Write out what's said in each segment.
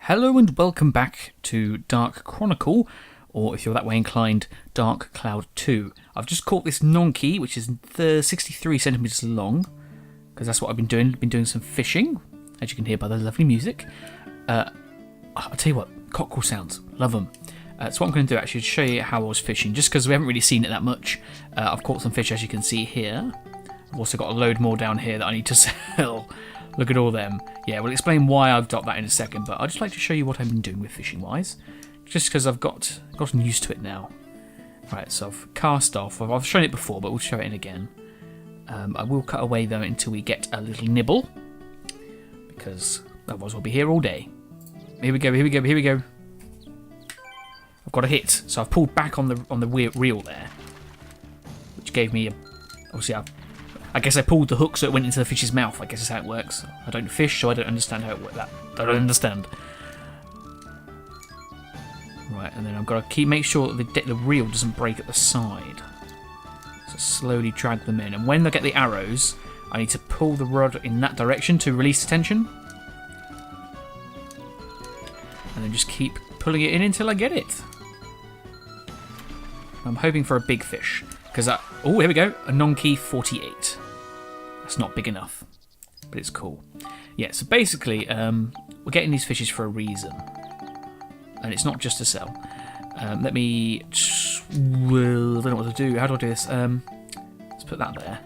Hello and welcome back to Dark Chronicle, or if you're that way inclined, Dark Cloud 2. I've just caught this nonky, which is 63 centimetres long, because that's what I've been doing. I've been doing some fishing, as you can hear by the lovely music. I'll tell you what, cockerel sounds, love them. So what I'm going to do actually is show you how I was fishing, just because we haven't really seen it that much. I've caught some fish, as you can see here. I've also got a load more down here that I need to sell. Look at all them. Yeah, we'll explain why I've got that in a second, but I'd just like to show you what I've been doing with fishing-wise, just because I've gotten used to it now. Right, so I've cast off. I've shown it before, but we'll show it in again. I will cut away, though, until we get a little nibble, because otherwise we'll be here all day. Here we go, here we go, here we go. I've got a hit, so I've pulled back on the reel there, which gave me obviously I guess I pulled the hook so it went into the fish's mouth. I guess is how it works. I don't fish, so I don't understand how it works. I don't understand. Right, and then I've got to make sure that the reel doesn't break at the side. So slowly drag them in, and when I get the arrows, I need to pull the rod in that direction to release the tension, and then just keep pulling it in until I get it. I'm hoping for a big fish, because oh, here we go, a Nonky 48. That's not big enough, but it's cool. Yeah, so basically, we're getting these fishes for a reason, and it's not just to sell. Let me, I don't know what to do. How do I do this? Let's put that there,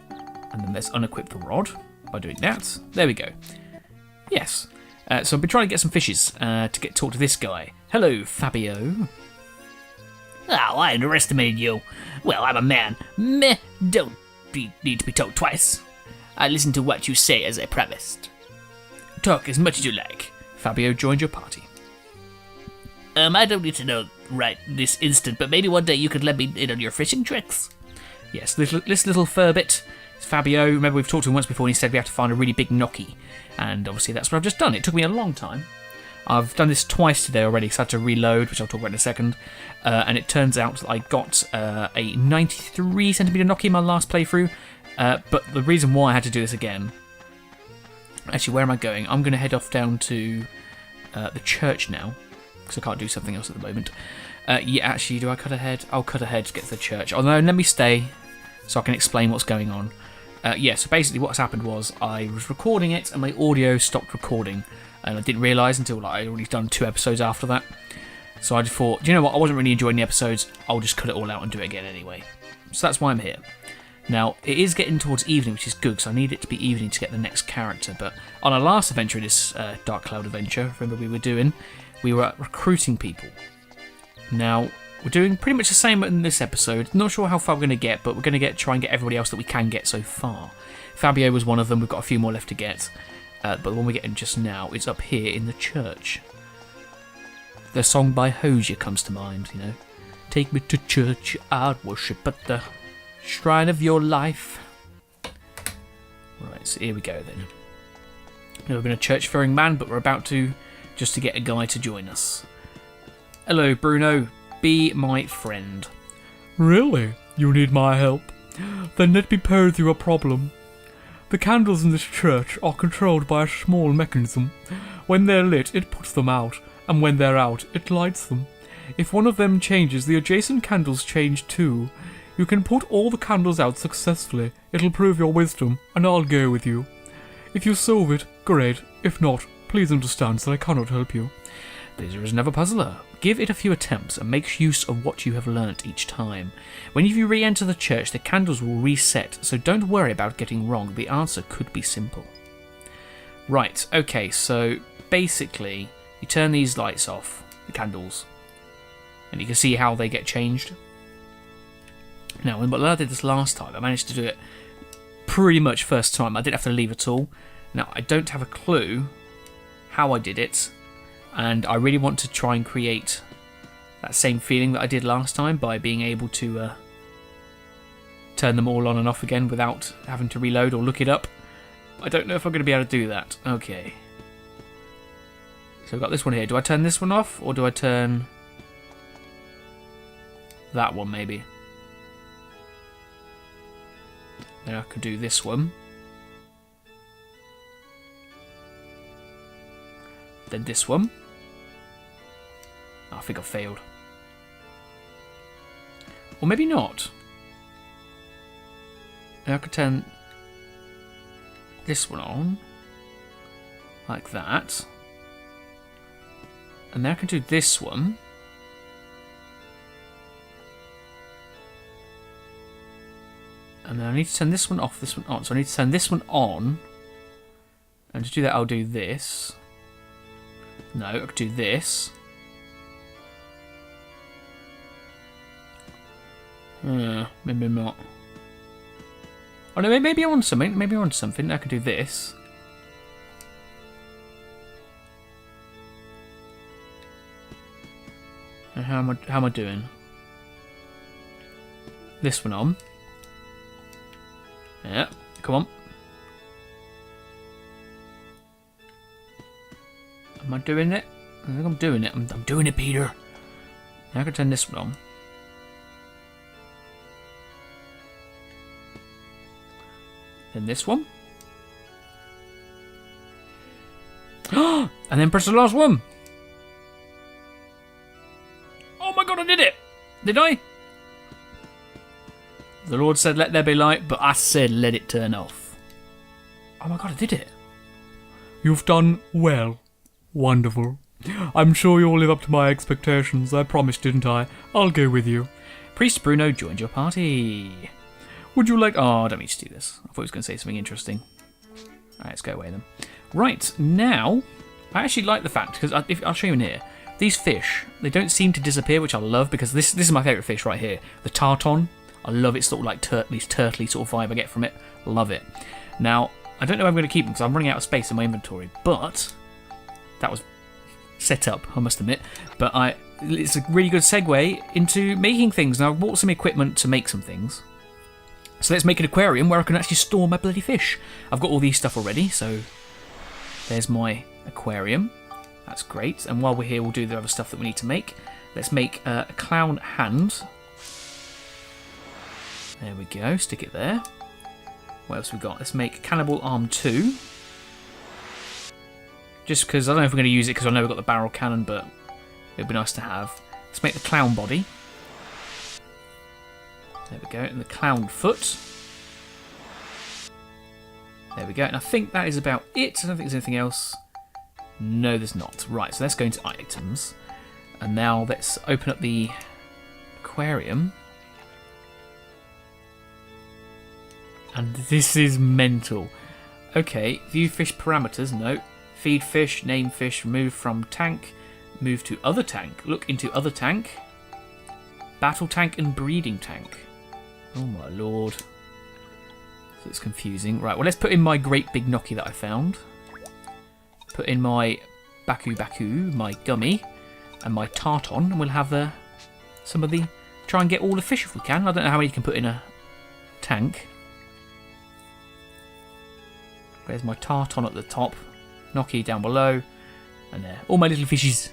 and then let's unequip the rod by doing that. There we go. Yes. So I've been trying to get some fishes to talk to this guy. Hello, Fabio. Oh, I underestimated you. Well, I'm a man. Meh, don't need to be told twice. I listened to what you say as I promised. Talk as much as you like. Fabio joined your party. I don't need to know right this instant, but maybe one day you could let me in on your fishing tricks. Yes, this little furbit is Fabio. Remember, we've talked to him once before and he said we have to find a really big gnocchi. And obviously that's what I've just done. It took me a long time. I've done this twice today already, so I had to reload, which I'll talk about in a second. And it turns out that I got a 93 centimetre gnocchi in my last playthrough. But the reason why I had to do this again... Actually, where am I going? I'm going to head off down to the church now, because I can't do something else at the moment. Yeah, actually, do I cut ahead? I'll cut ahead to get to the church. Oh no, let me stay, so I can explain what's going on. Yeah, so basically what's happened was I was recording it, and my audio stopped recording. And I didn't realise until I'd already done 2 episodes after that. So I just thought, do you know what, I wasn't really enjoying the episodes, I'll just cut it all out and do it again anyway. So that's why I'm here. Now, it is getting towards evening, which is good, because I need it to be evening to get the next character. But on our last adventure, this Dark Cloud adventure, remember we were recruiting people. Now, we're doing pretty much the same in this episode. Not sure how far we're going to get, but we're going to try and get everybody else that we can get so far. Fabio was one of them, we've got a few more left to get. But the one we're getting just now is up here in the church. The song by Hosier comes to mind, you know. Take me to church, I'd worship at the shrine of your life. Right, so here we go then. Never been a church-faring man, but we're about to, just to get a guy to join us. Hello, Bruno. Be my friend. Really? You need my help? Then let me pose you a problem. The candles in this church are controlled by a small mechanism. When they're lit, it puts them out, and when they're out, it lights them. If one of them changes, the adjacent candles change too. You can put all the candles out successfully. It'll prove your wisdom, and I'll go with you. If you solve it, great. If not, please understand that I cannot help you. This is another puzzler. Give it a few attempts and make use of what you have learnt each time. When you re-enter the church, the candles will reset, so don't worry about getting wrong. The answer could be simple. Right, okay, so basically, you turn these lights off, the candles, and you can see how they get changed. Now, when I did this last time, I managed to do it pretty much first time. I didn't have to leave at all. Now, I don't have a clue how I did it, and I really want to try and create that same feeling that I did last time by being able to turn them all on and off again without having to reload or look it up. I don't know if I'm going to be able to do that. Okay. So I've got this one here. Do I turn this one off, or do I turn that one maybe? Then I could do this one. Then this one. I think I failed. Or maybe not. And I could turn this one on. Like that. And then I can do this one. And then I need to turn this one off, this one on. So I need to turn this one on. And to do that, I'll do this. No, I could do this. Maybe not. Oh no, maybe I'm on something. Maybe I'm on something. I could do this. And how am I doing? This one on. Yeah, come on. Am I doing it? I think I'm doing it. I'm doing it, Peter. Now I can turn this one on. Then this one. And then press the last one. Oh my god, I did it! Did I? The Lord said, let there be light, but I said, let it turn off. Oh my god, I did it. You've done well. Wonderful. I'm sure you'll live up to my expectations. I promised, didn't I? I'll go with you. Priest Bruno joined your party. Would you like... Oh, I don't need to do this. I thought he was going to say something interesting. Alright, let's go away then. Right, now, I actually like the fact, because I'll show you in here, these fish, they don't seem to disappear, which I love, because this is my favourite fish right here. The tarton. I love it, sort of like turtly sort of vibe I get from it. Love it. Now, I don't know if I'm going to keep them, because I'm running out of space in my inventory, but that was set up, I must admit. But it's a really good segue into making things. Now, I bought some equipment to make some things. So let's make an aquarium where I can actually store my bloody fish. I've got all these stuff already, so there's my aquarium. That's great. And while we're here, we'll do the other stuff that we need to make. Let's make a clown hand. There we go. Stick it there. What else we got? Let's make cannibal arm 2. Just because I don't know if we're going to use it because I know we've got the barrel cannon, but it would be nice to have. Let's make the clown body. There we go, and the clown foot. There we go, and I think that is about it. I don't think there's anything else. No, there's not. Right, so let's go into items. And now let's open up the aquarium. And this is mental. Okay, view fish parameters, no. Feed fish, name fish, remove from tank, move to other tank, look into other tank, battle tank and breeding tank. Oh my lord. So it's confusing. Right, well let's put in my great big gnocchi that I found. Put in my Baku, my gummy, and my tarton, and we'll have some of the... Try and get all the fish if we can. I don't know how many you can put in a tank. There's my tarton at the top, gnocchi down below, and there. All my little fishes.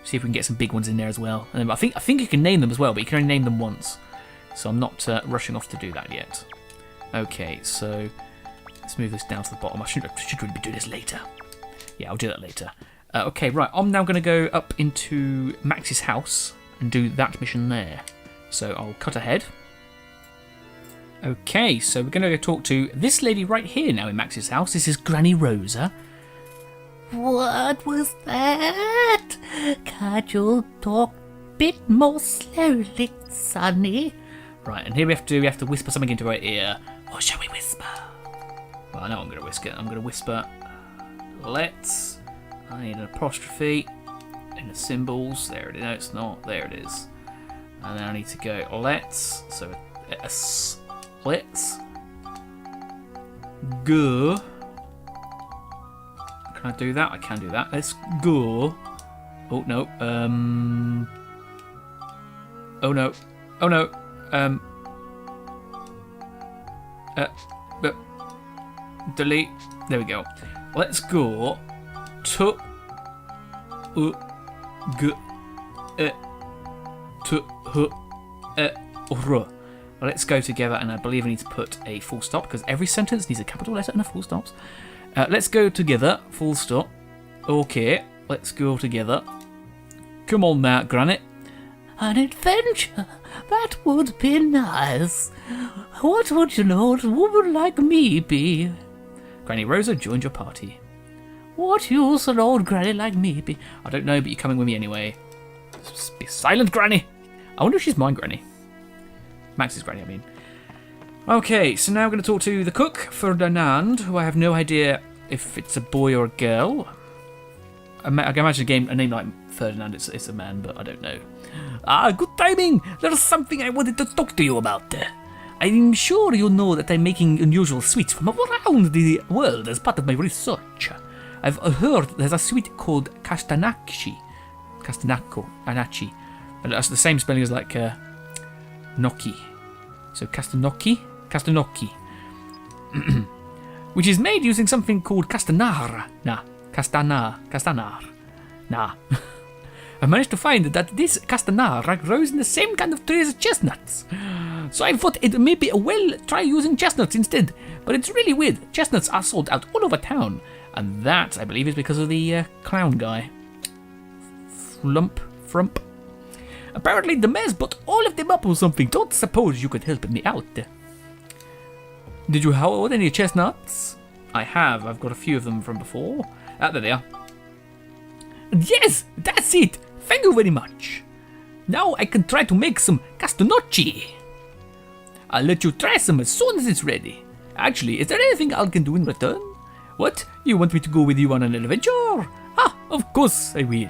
See if we can get some big ones in there as well. And then I think you can name them as well, but you can only name them once. So I'm not rushing off to do that yet. Okay, so let's move this down to the bottom. I should really be doing this later. Yeah, I'll do that later. Okay, right. I'm now going to go up into Max's house and do that mission there. So I'll cut ahead. Okay, so we're going to go talk to this lady right here now in Max's house. This is Granny Rosa. What was that? Can't you talk a bit more slowly, Sonny? Right, and here we have to whisper something into her ear. What shall we whisper? Well, I know I'm going to whisper. I'm going to whisper. Let's. I need an apostrophe in the symbols. There it is. No, it's not. There it is. And then I need to go. Let's. So let's go. Can I do that? I can do that. Let's go. Oh no. Oh no. Oh no. Delete. There we go. Let's go to let's go together, and I believe I need to put a full stop because every sentence needs a capital letter and a full stop. Let's go together, full stop. Okay, let's go together. Come on now, Granny. An adventure? That would be nice. What would an old woman like me be? Granny Rosa joined your party. What use an old granny like me be? I don't know, but you're coming with me anyway. Just be silent, Granny. I wonder if she's my Granny. Max's Granny, I mean. Okay, so now we're going to talk to the cook, Ferdinand, who I have no idea if it's a boy or a girl. I can imagine a name like Ferdinand, it's a man, but I don't know. Good timing. There's something I wanted to talk to you about. I'm sure you know that I'm making unusual sweets from around the world as part of my research. I've heard there's a sweet called Castanacci. Anachi. That's the same spelling as like gnocchi. So Castanocchi? Which is made using something called castanar. Castanar. I managed to find that this castanar grows in the same kind of trees as chestnuts. So I thought it may be try using chestnuts instead. But it's really weird. Chestnuts are sold out all over town. And that, I believe, is because of the clown guy. Frump. Apparently the mayor's bought all of them up or something. Don't suppose you could help me out. Did you hold any chestnuts? I have. I've got a few of them from before. There they are. Yes, that's it. Thank you very much. Now I can try to make some castanocchi. I'll let you try some as soon as it's ready. Actually, is there anything I can do in return? What? You want me to go with you on an adventure? Of course I will.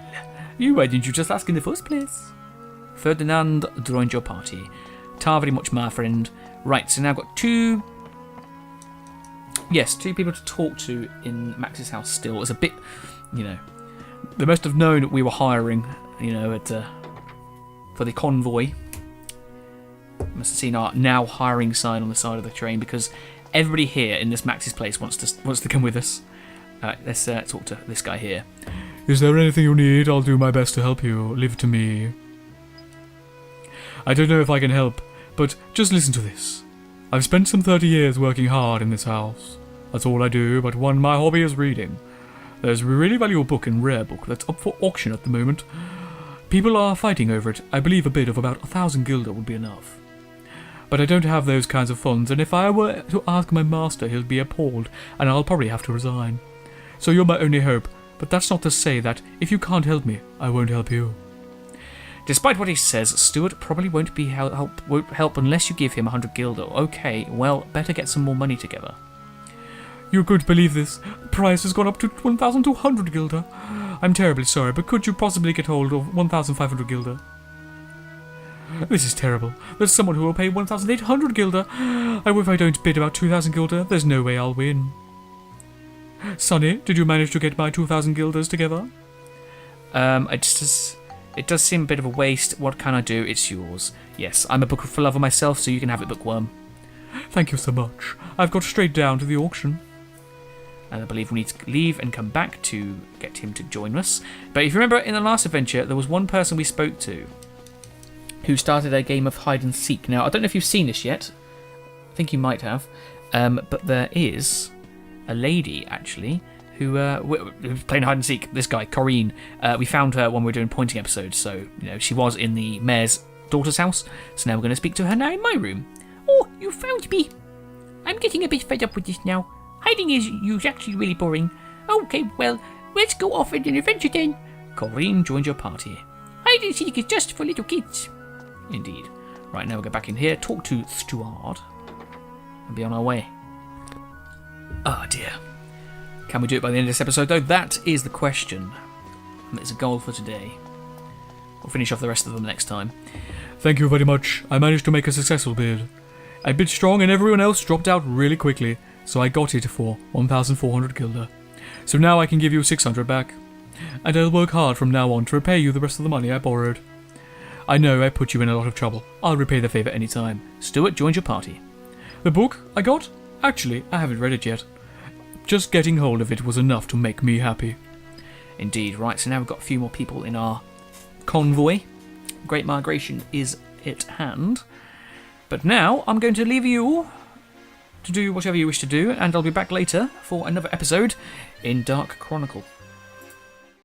Why didn't you just ask in the first place? Ferdinand joined your party. Tar very much my friend. Right, so now I've got two people to talk to in Max's house still. It's a bit, they must have known that we were hiring, for the convoy. Must have seen our now hiring sign on the side of the train because everybody here in this Max's place wants to come with us. Let's talk to this guy here. Is there anything you need? I'll do my best to help you. Leave it to me. I don't know if I can help, but just listen to this. I've spent some 30 years working hard in this house. That's all I do, but my hobby is reading. There's a really valuable book and rare book that's up for auction at the moment. People are fighting over it. I believe a bid of about 1,000 guilder would be enough. But I don't have those kinds of funds, and if I were to ask my master, he'll be appalled, and I'll probably have to resign. So you're my only hope, but that's not to say that if you can't help me, I won't help you. Despite what he says, Stuart probably won't help unless you give him 100 guilder. Okay, well, better get some more money together. You could believe this. The price has gone up to 1,200 guilder. I'm terribly sorry, but could you possibly get hold of 1,500 guilder? This is terrible. There's someone who will pay 1,800 guilder. If I don't bid about 2,000 guilder, there's no way I'll win. Sonny, did you manage to get my 2,000 guilders together? It does seem a bit of a waste. What can I do? It's yours. Yes, I'm a book lover myself, so you can have it, bookworm. Thank you so much. I've got straight down to the auction. And I believe we need to leave and come back to get him to join us. But if you remember, in the last adventure, there was one person we spoke to who started a game of hide and seek. Now, I don't know if you've seen this yet. I think you might have. But there is a lady, actually, who's playing hide and seek. This guy, Corinne. We found her when we were doing pointing episodes. So, she was in the mayor's daughter's house. So now we're going to speak to her now in my room. Oh, you found me. I'm getting a bit fed up with this now. Hiding is actually really boring. Okay, well, let's go off on an adventure then. Corinne joined your party. Hide and seek is just for little kids. Indeed. Right, now we'll go back in here, talk to Stuart, and be on our way. Oh dear. Can we do it by the end of this episode, though? That is the question. It's a goal for today. We'll finish off the rest of them next time. Thank you very much. I managed to make a successful bid. I bid strong and everyone else dropped out really quickly, so I got it for 1,400 guilder. So now I can give you 600 back. And I'll work hard from now on to repay you the rest of the money I borrowed. I know I put you in a lot of trouble. I'll repay the favour any time. Stuart joined your party. The book I got? Actually, I haven't read it yet. Just getting hold of it was enough to make me happy. Indeed. Right, so now we've got a few more people in our convoy. Great Migration is at hand. But now I'm going to leave you to do whatever you wish to do, and I'll be back later for another episode in Dark Chronicle.